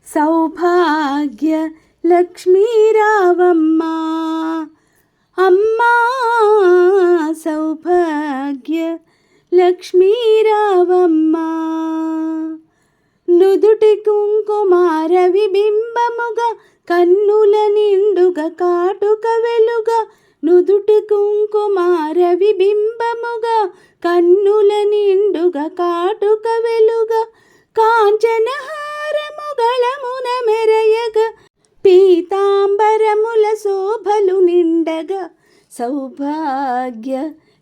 సౌభాగ్య లక్ష్మీ రావమ్మ అమ్మా, సౌభాగ్య లక్ష్మీ రావమ్మ. నుదుటి కుంకుమార విబింబముగా కన్నుల నిండుగా కాటుక వెలుగా, నుదుటి కుంకుమార విబింబముగా కన్నుల నిండుగా కాటుక వెలుగా, కాంచనహారము గళమున మెరయగా పీతాంబరముల శోభలు నిండగా, సౌభాగ్య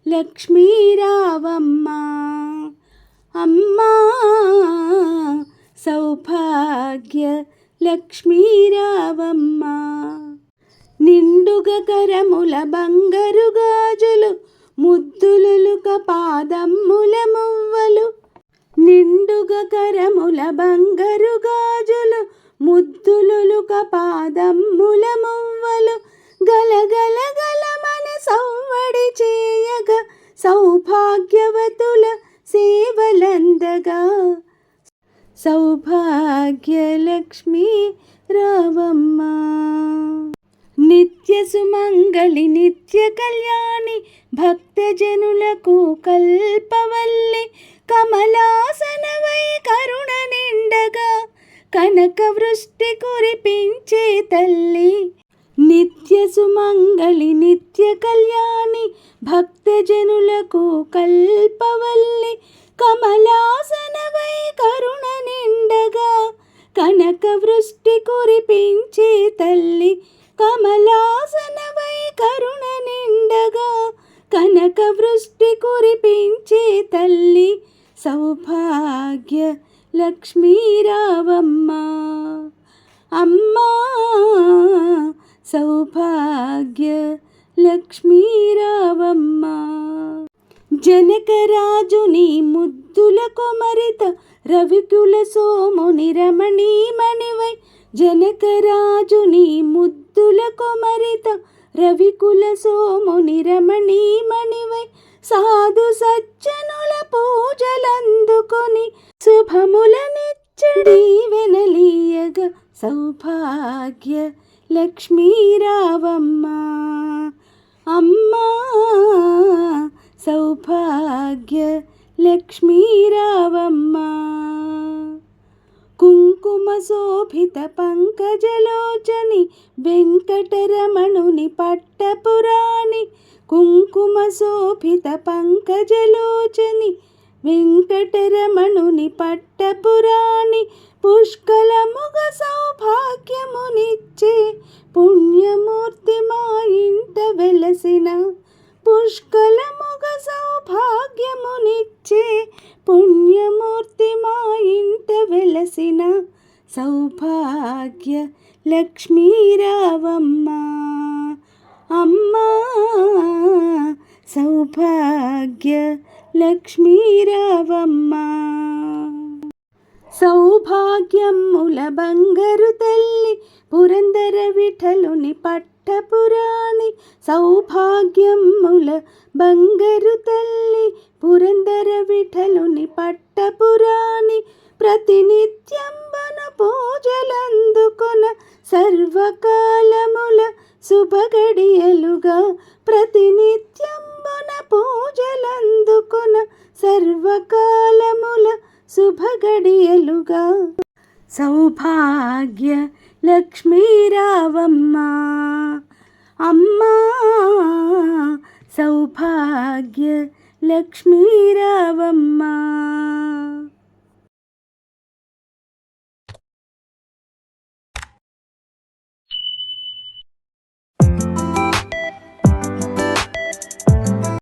లక్ష్మీ రావమ్మ అమ్మా, సౌభాగ్య లక్ష్మీ రావమ్మ. నిండుగా కరముల బంగారు గాజులు ముద్దులుక పాదమ్ముల మువ్వలు, నిండుగా కరముల బంగారు గాజులు ముద్దులుక పాదమ్ముల మువ్వలు, గలగల గలమని సవ్వడి చేయగా సౌభాగ్యవతుల సేవలందగా, సౌభాగ్య లక్ష్మీ రావమ్మ. నిత్య సుమంగళి నిత్య కళ్యాణి భక్తజనులకు కల్పవల్లి, కమలాసనవై కరుణ నిండగా కనక వృష్టి కురిపించే తల్లి. నిత్య సుమంగళి నిత్య కళ్యాణి భక్తజనులకు కల్పవల్లి, కమలాసనవై కరుణ నిండగా కనక వృష్టి కురిపించే తల్లి. కమలాసనవై కరుణ నిండగా కనక వృష్టి కురిపించే తల్లి, సౌభాగ్య లక్ష్మీ రావమ్మ అమ్మా, సౌభాగ్య లక్ష్మీ రావమ్మ. జనకరాజుని ముద్దుల కొమరిత రవికుల సోముని రమణీమణివై, జనకరాజుని ముద్దుల కొమరిత రవికుల సోముని రమణీమణివై, సాధు సజ్జనుల పూజలందుకొని శుభములనిచ్చడి వెనలీయగా, సౌభాగ్య లక్ష్మీ రావమ్మ అమ్మా, సౌభాగ్య లక్ష్మీ రావమ్మ. కుంకుమ శోభిత పంకజలోచని వెంకటరమణుని పట్టపురాణి, కుంకుమ శోభిత పంకజలోచని వెంకటరమణుని పట్టపురాణి, పుష్కలముగ సౌభాగ్యమునిచ్చే పుణ్యమూర్తి మా ఇంట వెలసిన, పుష్కలముగ సౌభాగ్యమునిచ్చే పుణ్యమూర్తి మా ఇంట వెలసిన, సౌభాగ్య లక్ష్మీ రావమ్మ అమ్మా, సౌభాగ్య లక్ష్మీ రావమ్మ. సౌభాగ్యముల బంగారు తల్లి పురందర విఠలుని పట్టపురాణి, సౌభాగ్యముల బంగారు తల్లి పురందర విఠలుని పట్టపురాణి, ప్రతినిత్యంబన పూజలందుకొన సర్వకాలముల శుభగడియలుగా, ప్రతినిత్యంబన పూజలందుకొన సర్వకాలముల శుభగడియలుగా, సౌభాగ్య లక్ష్మీ రావమ్మ అమ్మా, సౌభాగ్య లక్ష్మీ రావమ్మ.